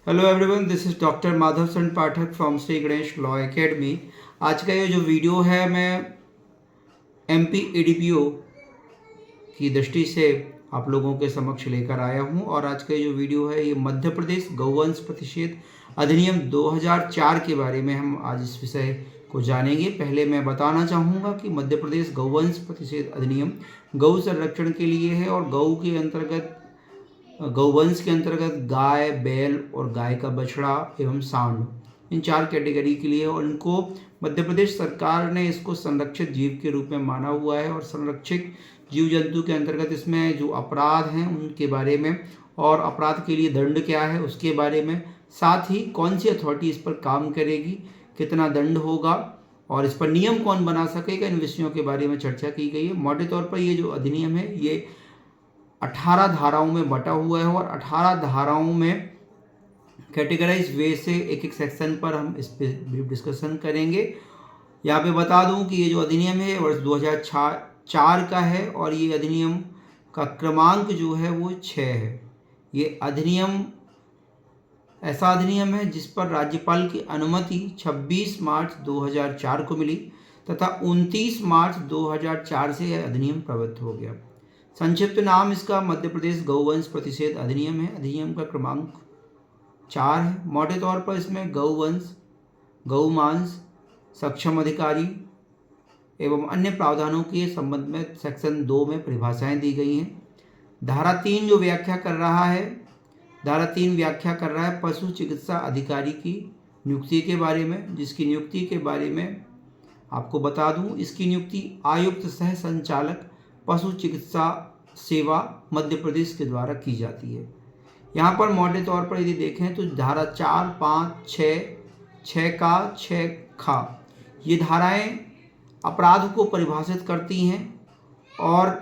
Hello everyone, this is doctor Madhav सन Pathak from Shri Ganesh law academy. आज का ये जो वीडियो है मैं एमपी एडीपीओ की दृष्टि से आप लोगों के समक्ष लेकर आया हूँ। और आज का ये जो वीडियो है ये मध्य प्रदेश गौवंश प्रतिषेध अधिनियम 2004 के बारे में हम आज इस विषय को जानेंगे। पहले मैं बताना चाहूँगा कि मध्य प्रदेश गौवंश प्रतिषेध अधिनियम गौ संरक्षण के लिए है और गौवंश के अंतर्गत गाय, बैल और गाय का बछड़ा एवं सांड, इन 4 कैटेगरी के लिए। और इनको मध्य प्रदेश सरकार ने इसको संरक्षित जीव के रूप में माना हुआ है। और संरक्षित जीव जंतु के अंतर्गत इसमें जो अपराध हैं उनके बारे में और अपराध के लिए दंड क्या है उसके बारे में, साथ ही कौन सी अथॉरिटी इस पर काम करेगी, कितना दंड होगा और इस पर नियम कौन बना सकेगा, इन विषयों के बारे में चर्चा की गई है। मोटे तौर पर ये जो अधिनियम है ये 18 धाराओं में बटा हुआ है और 18 धाराओं में कैटेगराइज वे से एक एक सेक्शन पर हम इस पर ब्रीफ डिस्कशन करेंगे। यहाँ पे बता दूं कि ये जो अधिनियम है वर्ष 2004 का है और ये अधिनियम का क्रमांक जो है वो 6 है। ये अधिनियम ऐसा अधिनियम है जिस पर राज्यपाल की अनुमति 26 मार्च 2004 को मिली तथा 29 मार्च 2004 से यह अधिनियम प्रवृत्त हो गया। संक्षिप्त नाम इसका मध्य प्रदेश गौवंश प्रतिषेध अधिनियम है। अधिनियम का क्रमांक 4 है। मोटे तौर पर इसमें गौवंश, गौमांस, सक्षम अधिकारी एवं अन्य प्रावधानों के संबंध में सेक्शन 2 में परिभाषाएं दी गई हैं। धारा 3 जो व्याख्या कर रहा है, धारा 3 व्याख्या कर रहा है पशु चिकित्सा अधिकारी की नियुक्ति के बारे में, जिसकी नियुक्ति के बारे में आपको बता दूं, इसकी नियुक्ति आयुक्त सह संचालक पशु चिकित्सा सेवा मध्य प्रदेश के द्वारा की जाती है। यहाँ पर मोटे तौर पर यदि देखें तो धारा 4, 5, 6 का 6 खा, ये धाराएं अपराध को परिभाषित करती हैं और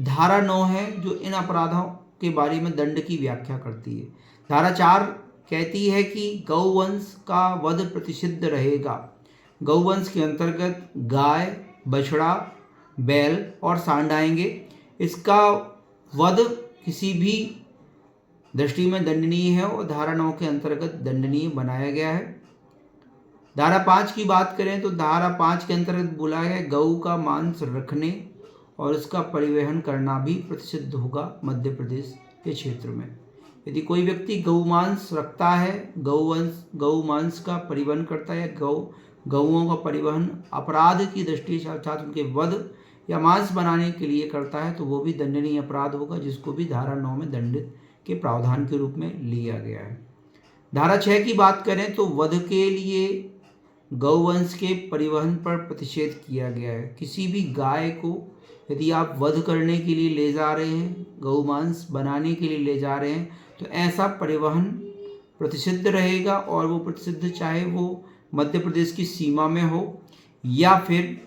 धारा 9 है जो इन अपराधों के बारे में दंड की व्याख्या करती है। धारा 4 कहती है कि गौवंश का वध प्रतिषिद्ध रहेगा। गौवंश के अंतर्गत गाय, बछड़ा, बैल और सांड आएंगे। इसका वध किसी भी दृष्टि में दंडनीय है और धारा 9 के अंतर्गत दंडनीय बनाया गया है। धारा 5 की बात करें तो धारा 5 के अंतर्गत बोला है गऊ का मांस रखने और उसका परिवहन करना भी प्रतिषिद्ध होगा मध्य प्रदेश के क्षेत्र में। यदि कोई व्यक्ति गौमांस रखता है, गौमांस का परिवहन करता है, गौओं का परिवहन अपराध की दृष्टि से अर्थात उनके वध या मांस बनाने के लिए करता है तो वो भी दंडनीय अपराध होगा, जिसको भी धारा 9 में दंडित के प्रावधान के रूप में लिया गया है। धारा 6 की बात करें तो वध के लिए गौवंश के परिवहन पर प्रतिषेध किया गया है। किसी भी गाय को यदि आप वध करने के लिए ले जा रहे हैं, गौमांस बनाने के लिए ले जा रहे हैं, तो ऐसा परिवहन प्रतिषिद्ध रहेगा और वो प्रतिषिद्ध चाहे वो मध्य प्रदेश की सीमा में हो या फिर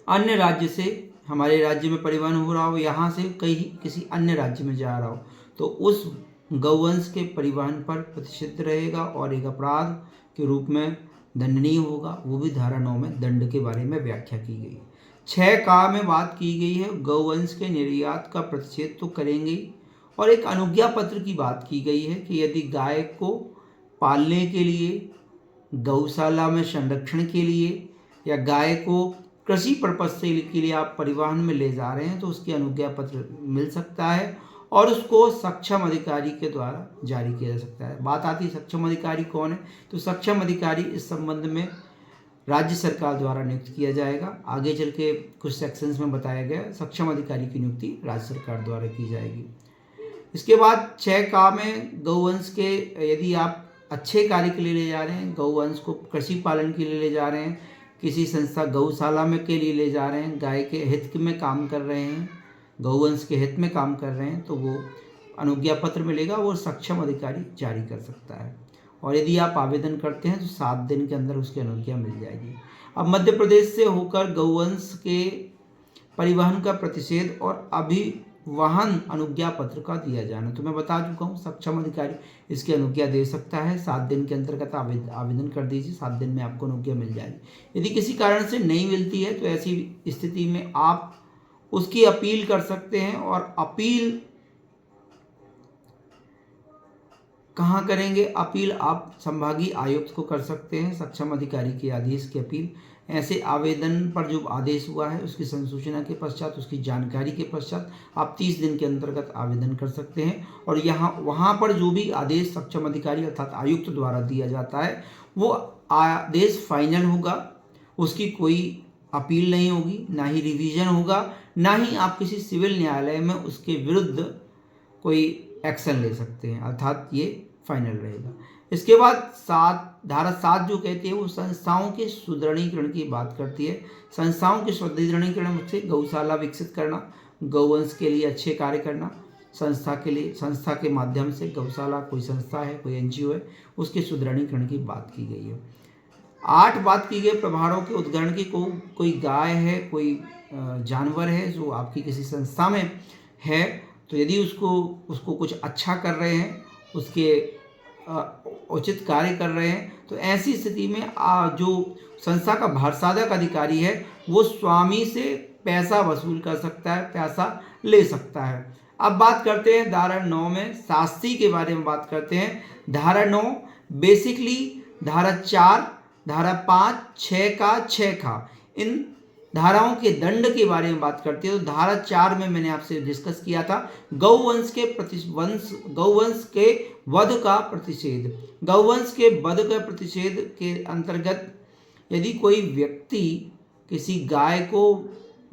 अन्य राज्य से, हमारे राज्य में परिवहन हो रहा हो, यहाँ से कहीं किसी अन्य राज्य में जा रहा हो, तो उस गौवंश के परिवहन पर प्रतिषिद्ध रहेगा और एक अपराध के रूप में दंडनीय होगा। वो भी धारा 9 में दंड के बारे में व्याख्या की गई। 6 का में बात की गई है गौवंश के निर्यात का प्रतिषेध तो करेंगे और एक अनुज्ञा पत्र की बात की गई है कि यदि गाय को पालने के लिए, गौशाला में संरक्षण के लिए या गाय को कृषि पर्पज से के लिए आप परिवहन में ले जा रहे हैं तो उसकी अनुज्ञा पत्र मिल सकता है और उसको सक्षम अधिकारी के द्वारा जारी किया जा सकता है। बात आती है सक्षम अधिकारी कौन है, तो सक्षम अधिकारी इस संबंध में राज्य सरकार द्वारा नियुक्त किया जाएगा। आगे चल के कुछ सेक्शंस में बताया गया सक्षम अधिकारी की नियुक्ति राज्य सरकार द्वारा की जाएगी। इसके बाद 6 का में गौवंश के यदि आप अच्छे कार्य के लिए ले जा रहे हैं, गौवंश को कृषि पालन के लिए ले जा रहे हैं, किसी संस्था गौशाला में के लिए ले जा रहे हैं, गाय के हित में काम कर रहे हैं, गौवंश के हित में काम कर रहे हैं, तो वो अनुज्ञा पत्र मिलेगा, वो सक्षम अधिकारी जारी कर सकता है। और यदि आप आवेदन करते हैं तो 7 दिन के अंदर उसकी अनुज्ञा मिल जाएगी। अब मध्य प्रदेश से होकर गौवंश के परिवहन का प्रतिषेध और अभिवहन अनुज्ञा पत्र का दिया जाना, तो मैं बता चुका हूँ सक्षम अधिकारी इसकी अनुज्ञा दे सकता है। 7 दिन के अंतर्गत आवेदन कर दीजिए, 7 दिन में आपको अनुज्ञा मिल जाएगी। यदि किसी कारण से नहीं मिलती है तो ऐसी स्थिति में आप उसकी अपील कर सकते हैं और अपील कहाँ करेंगे अपील? आप संभागीय आयुक्त को कर सकते हैं सक्षम अधिकारी के आदेश की अपील। ऐसे आवेदन पर जो आदेश हुआ है उसकी संसूचना के पश्चात, उसकी जानकारी के पश्चात आप 30 दिन के अंतर्गत आवेदन कर सकते हैं। और वहाँ पर जो भी आदेश सक्षम अधिकारी अर्थात आयुक्त द्वारा दिया जाता है वो आदेश फाइनल होगा, उसकी कोई अपील नहीं होगी, ना ही रिवीजन होगा, ना ही आप किसी सिविल न्यायालय में उसके विरुद्ध कोई एक्शन ले सकते हैं, अर्थात ये फाइनल रहेगा। इसके बाद धारा 7 जो कहती है वो संस्थाओं के सुदृढ़ीकरण की बात करती है। संस्थाओं के सुदृढ़ीकरण से गौशाला विकसित करना, गौवंश के लिए अच्छे कार्य करना, संस्था के माध्यम से गौशाला, कोई संस्था है, कोई एनजीओ है, उसके सुदृढ़ीकरण की बात की गई है। 8 बात की गई प्रभारों के उद्गरण की। कोई गाय है, कोई जानवर है जो आपकी किसी संस्था में है, तो यदि उसको कुछ अच्छा कर रहे हैं, उसके उचित कार्य कर रहे हैं, तो ऐसी स्थिति में जो संस्था का भारसाधक अधिकारी है वो स्वामी से पैसा वसूल कर सकता है, पैसा ले सकता है। अब बात करते हैं धारा 9 में शास्ति के बारे में बात करते हैं। धारा 9 बेसिकली धारा 4, धारा 5, 6 का 6 खा, इन धाराओं के दंड के बारे में बात करते हैं। तो धारा 4 में मैंने आपसे डिस्कस किया था गौवंश के वध का प्रतिषेध। गौवंश के वध का प्रतिषेध के अंतर्गत यदि कोई व्यक्ति किसी गाय को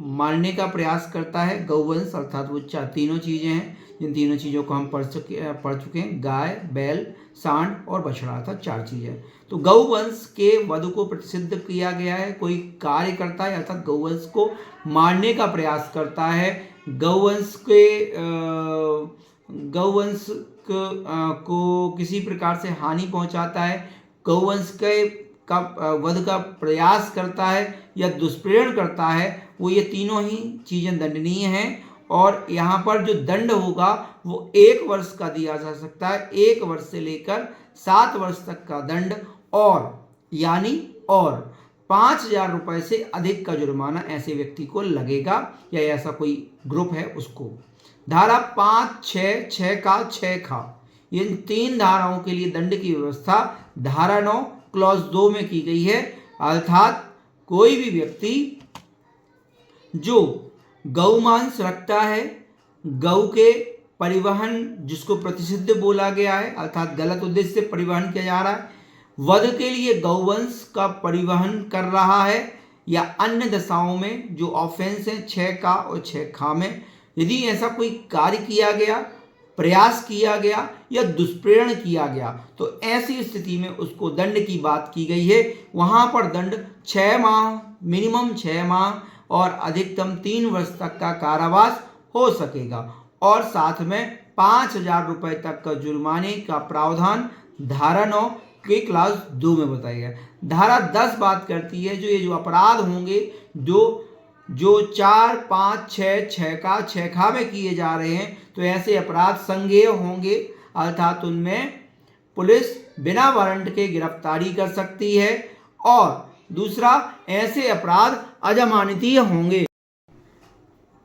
मारने का प्रयास करता है, गौवंश अर्थात वो तीनों चीज़ें हैं, जिन तीनों चीज़ों को हम पढ़ चुके हैं, गाय, बैल, सांड और बछड़ा, अर्थात 4 चीज़ें। तो गौवंश के वध को प्रतिषिद्ध किया गया है। कोई कार्य करता है अर्थात गौवंश को मारने का प्रयास करता है, गौवंश को किसी प्रकार से हानि पहुंचाता है, गौवंश का वध का प्रयास करता है या दुष्प्रेरण करता है, वो ये तीनों ही चीज़ें दंडनीय हैं। और यहाँ पर जो दंड होगा वो 1 वर्ष का दिया जा सकता है, 1 वर्ष से लेकर 7 वर्ष तक का दंड, और 5,000 रुपये से अधिक का जुर्माना ऐसे व्यक्ति को लगेगा या ऐसा कोई ग्रुप है उसको। धारा 5, 6, 6 का 6 खा, इन 3 धाराओं के लिए दंड की व्यवस्था धारा 9 क्लॉज 2 में की गई है। अर्थात कोई भी व्यक्ति जो गौ मांस रखता है, गौ के परिवहन जिसको प्रतिषिद्ध बोला गया है, अर्थात गलत उद्देश्य से परिवहन किया जा रहा है, वध के लिए गौवंश का परिवहन कर रहा है, या अन्य दशाओं में जो ऑफेंस है 6 का और 6 खा में, यदि ऐसा कोई कार्य किया गया, प्रयास किया गया या दुष्प्रेरण किया गया, तो ऐसी स्थिति में उसको दंड की बात की गई है। वहाँ पर दंड 6 माह, मिनिमम 6 माह और अधिकतम 3 वर्ष तक का कारावास हो सकेगा, और साथ में 5,000 रुपये तक का जुर्माने का प्रावधान धारा 9 के क्लास 2 में बताया गया। धारा 10 बात करती है जो अपराध होंगे जो 4, 5, 6, 6 का 6 खा में किए जा रहे हैं, तो ऐसे अपराध संज्ञेय होंगे, अर्थात उनमें पुलिस बिना वारंट के गिरफ्तारी कर सकती है। और दूसरा, ऐसे अपराध अजमानतीय होंगे।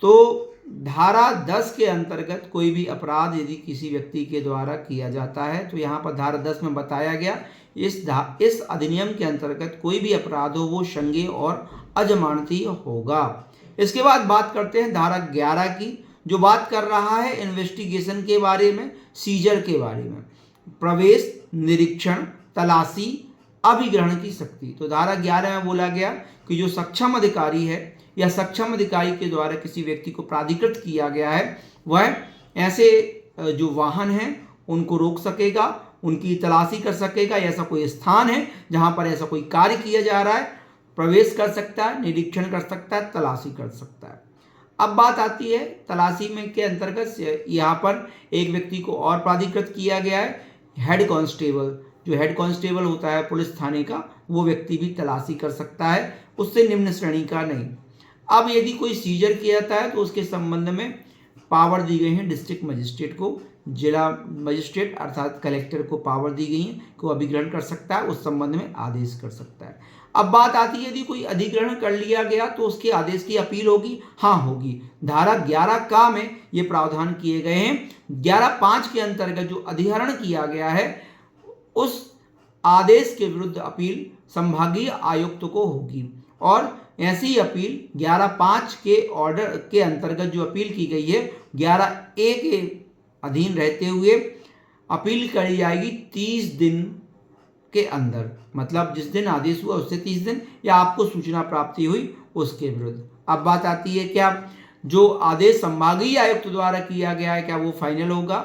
तो धारा 10 के अंतर्गत कोई भी अपराध यदि किसी व्यक्ति के द्वारा किया जाता है, तो यहाँ पर धारा 10 में बताया गया इस अधिनियम के अंतर्गत कोई भी अपराध हो वो संज्ञेय और अजमानतीय होगा। इसके बाद बात करते हैं धारा 11 की, जो बात कर रहा है इन्वेस्टिगेशन के बारे में, सीजर के बारे में, प्रवेश, निरीक्षण, तलाशी, अभिग्रहण की शक्ति। तो धारा 11 में बोला गया कि जो सक्षम अधिकारी है या सक्षम अधिकारी के द्वारा किसी व्यक्ति को प्राधिकृत किया गया है, वह ऐसे जो वाहन हैं उनको रोक सकेगा, उनकी तलाशी कर सकेगा, ऐसा कोई स्थान है जहां पर ऐसा कोई कार्य किया जा रहा है, प्रवेश कर सकता है, निरीक्षण कर सकता है, तलाशी कर सकता है। अब बात आती है तलाशी में के अंतर्गत यहाँ पर एक व्यक्ति को और प्राधिकृत किया गया है, हेड कांस्टेबल। जो हेड कांस्टेबल होता है पुलिस थाने का, वो व्यक्ति भी तलाशी कर सकता है, उससे निम्न श्रेणी का नहीं। अब यदि कोई सीजर किया जाता है तो उसके संबंध में पावर दी गई है डिस्ट्रिक्ट मजिस्ट्रेट को, जिला मजिस्ट्रेट अर्थात कलेक्टर को पावर दी गई है कि वो अभिग्रहण कर सकता है, उस संबंध में आदेश कर सकता है। अब बात आती है यदि कोई अधिग्रहण कर लिया गया तो उसके आदेश की अपील होगी? हाँ होगी। धारा 11 का में ये प्रावधान किए गए हैं। 11(5) के अंतर्गत जो अधिग्रहण किया गया है उस आदेश के विरुद्ध अपील संभागीय आयुक्त को होगी, और ऐसी अपील 11(5) के ऑर्डर के अंतर्गत जो अपील की गई है 11(a) के अधीन रहते हुए अपील करी जाएगी 30 दिन के अंदर, मतलब जिस दिन आदेश हुआ उससे 30 दिन या आपको सूचना प्राप्ति हुई उसके विरुद्ध। अब बात आती है क्या जो आदेश संभागीय आयुक्त द्वारा किया गया है क्या वो फाइनल होगा?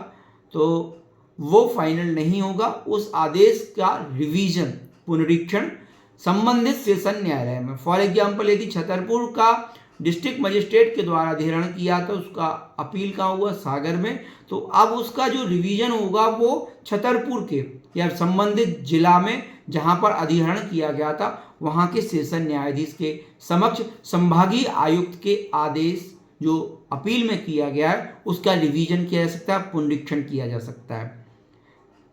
तो वो फाइनल नहीं होगा। उस आदेश का रिवीजन पुनरीक्षण संबंधित सेशन न्यायालय में, फॉर एग्जाम्पल यदि छतरपुर का डिस्ट्रिक्ट मजिस्ट्रेट के द्वारा अधिग्रहण किया तो उसका अपील कहाँ हुआ? सागर में। तो अब उसका जो रिवीजन होगा वो छतरपुर के या संबंधित जिला में जहां पर अधिग्रहण किया गया था वहां के सेशन न्यायाधीश के समक्ष संभागीय आयुक्त के आदेश जो अपील में किया गया है उसका रिवीजन किया जा सकता है, पुनरीक्षण किया जा सकता है।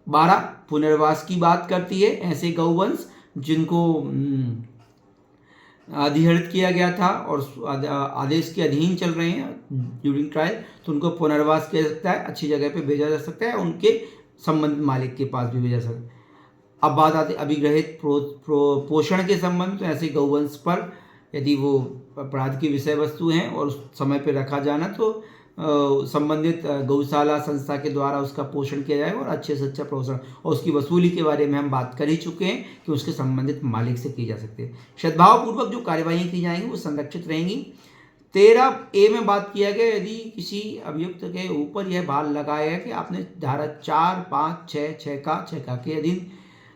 12 पुनर्वास की बात करती है। ऐसे गौवंश जिनको अधिहरित किया गया था और आदेश के अधीन चल रहे हैं ड्यूरिंग ट्रायल, तो उनको पुनर्वास किया जा सकता है, अच्छी जगह पे भेजा जा सकता है, उनके संबंधित मालिक के पास भी भेजा जा सकता है। अब बात आती है अभिग्रहित पोषण के संबंध। तो ऐसे गौवंश पर यदि वो अपराध की विषय वस्तु हैं और उस समय पर रखा जाना तो संबंधित गौशाला संस्था के द्वारा उसका पोषण किया जाएगा और अच्छे से अच्छा पोषण, और उसकी वसूली के बारे में हम बात कर ही चुके हैं कि उसके संबंधित मालिक से की जा सकती है। सद्भावपूर्वक जो कार्यवाही की जाएंगी वो संरक्षित रहेंगी। 13A में बात किया गया यदि किसी अभियुक्त के ऊपर यह भार लगाया है कि आपने धारा 4, 5, 6 के अधीन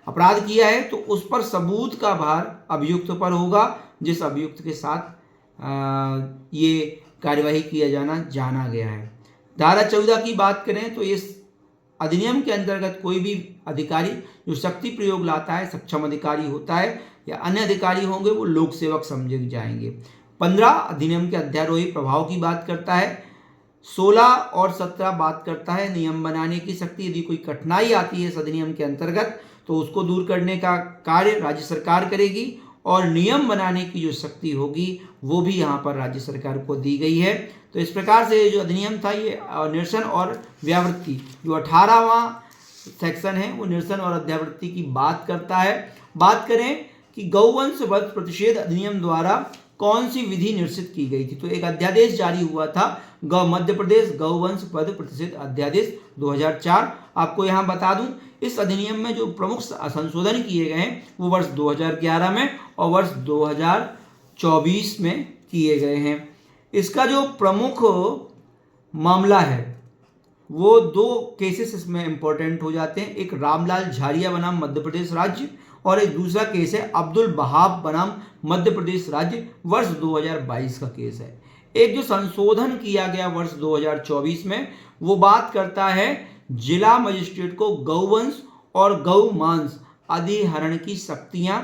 अपराध किया है तो उस पर सबूत का भार अभियुक्त पर होगा जिस अभियुक्त के साथ ये कार्यवाही किया जाना गया है। धारा 14 की बात करें तो इस अधिनियम के अंतर्गत कोई भी अधिकारी जो शक्ति प्रयोग लाता है, सक्षम अधिकारी होता है या अन्य अधिकारी होंगे, वो लोक सेवक समझे जाएंगे। 15 अधिनियम के अध्यारोही प्रभाव की बात करता है। 16 और 17 बात करता है नियम बनाने की शक्ति। यदि कोई कठिनाई आती है इस अधिनियम के अंतर्गत तो उसको दूर करने का कार्य राज्य सरकार करेगी, और नियम बनाने की जो शक्ति होगी वो भी यहाँ पर राज्य सरकार को दी गई है। तो इस प्रकार से जो अधिनियम था ये निरसन और व्यावृत्ति जो 18वां सेक्शन है वो निरसन और अध्यावृत्ति की बात करता है। बात करें कि गौवंश वध प्रतिषेध अधिनियम द्वारा कौन सी विधि निश्चित की गई थी, तो एक अध्यादेश जारी हुआ था मध्य प्रदेश गौवंश वध प्रतिषेध अध्यादेश 2004। आपको यहाँ बता दूं इस अधिनियम में जो प्रमुख संशोधन किए गए हैं वो वर्ष 2011 में और वर्ष 2024 में किए गए हैं। इसका जो प्रमुख मामला है वो 2 केसेस इसमें इंपॉर्टेंट हो जाते हैं। एक रामलाल झारिया बनाम मध्य प्रदेश राज्य और एक दूसरा केस है अब्दुल बहाब बनाम मध्य प्रदेश राज्य, वर्ष 2022 का केस है। एक जो संशोधन किया गया वर्ष 2024 में वो बात करता है जिला मजिस्ट्रेट को गौवंश और गौ मांस अधिहरण की शक्तियां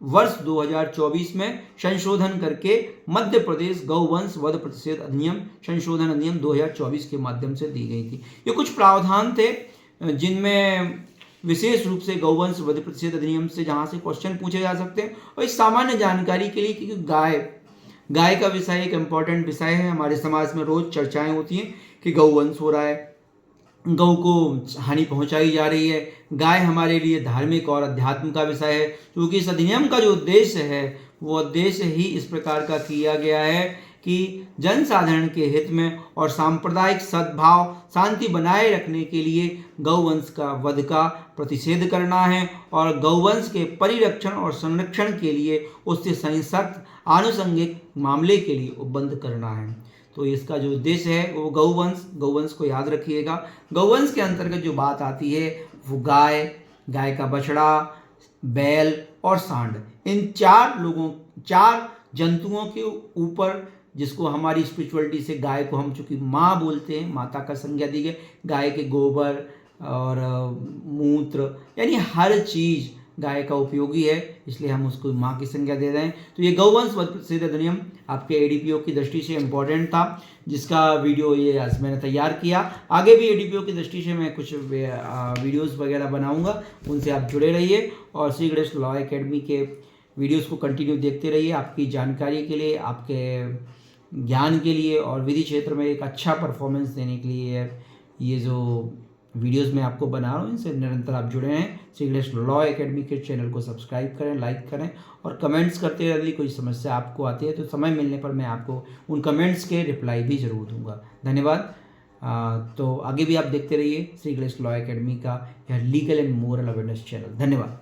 वर्ष 2024 में संशोधन करके मध्य प्रदेश गौवंश वध प्रतिषेध अधिनियम संशोधन अधिनियम 2024 के माध्यम से दी गई थी। ये कुछ प्रावधान थे जिनमें विशेष रूप से गौवंश वध प्रतिषेध अधिनियम से जहां से क्वेश्चन पूछे जा सकते हैं, और इस सामान्य जानकारी के लिए क्योंकि गाय का विषय एक इम्पॉर्टेंट विषय है। हमारे समाज में रोज चर्चाएं होती हैं कि गौवंश हो रहा है, गौ को हानि पहुंचाई जा रही है। गाय हमारे लिए धार्मिक और अध्यात्म का विषय है, क्योंकि इस अधिनियम का जो उद्देश्य है वो उद्देश्य ही इस प्रकार का किया गया है कि जनसाधारण के हित में और सांप्रदायिक सद्भाव शांति बनाए रखने के लिए गौवंश का वध का प्रतिषेध करना है और गौवंश के परिरक्षण और संरक्षण के लिए उससे संसक्त आनुषंगिक मामले के लिए उपबंध करना है। तो इसका जो उद्देश्य है वो गौवंश को याद रखिएगा। गौवंश के अंतर्गत जो बात आती है वो गाय का बछड़ा, बैल और सांड, इन 4 जंतुओं के ऊपर जिसको हमारी स्पिरिचुअलिटी से गाय को हम चूंकि माँ बोलते हैं, माता का संज्ञा दी गई, गाय के गोबर और मूत्र यानी हर चीज़ गाय का उपयोगी है, इसलिए हम उसको माँ की संज्ञा दे रहे हैं। तो ये गौवंश प्रसिद्ध अधिनियम आपके एडीपीओ की दृष्टि से इम्पोर्टेंट था, जिसका वीडियो ये आज मैंने तैयार किया। आगे भी एडीपीओ की दृष्टि से मैं कुछ वीडियोस वगैरह बनाऊंगा, उनसे आप जुड़े रहिए और श्री गणेश लॉ एकेडमी के वीडियोस को कंटिन्यू देखते रहिए। आपकी जानकारी के लिए, आपके ज्ञान के लिए और विधि क्षेत्र में एक अच्छा परफॉर्मेंस देने के लिए ये जो वीडियोस मैं आपको बना रहा हूँ, इनसे निरंतर आप जुड़े हैं। श्री गणेश लॉ एकेडमी के चैनल को सब्सक्राइब करें, लाइक करें और कमेंट्स करते रहिए। यदि कोई समस्या आपको आती है तो समय मिलने पर मैं आपको उन कमेंट्स के रिप्लाई भी जरूर दूंगा। धन्यवाद। तो आगे भी आप देखते रहिए श्री गणेश लॉ एकेडमी का यह legal and moral awareness channel. धन्यवाद।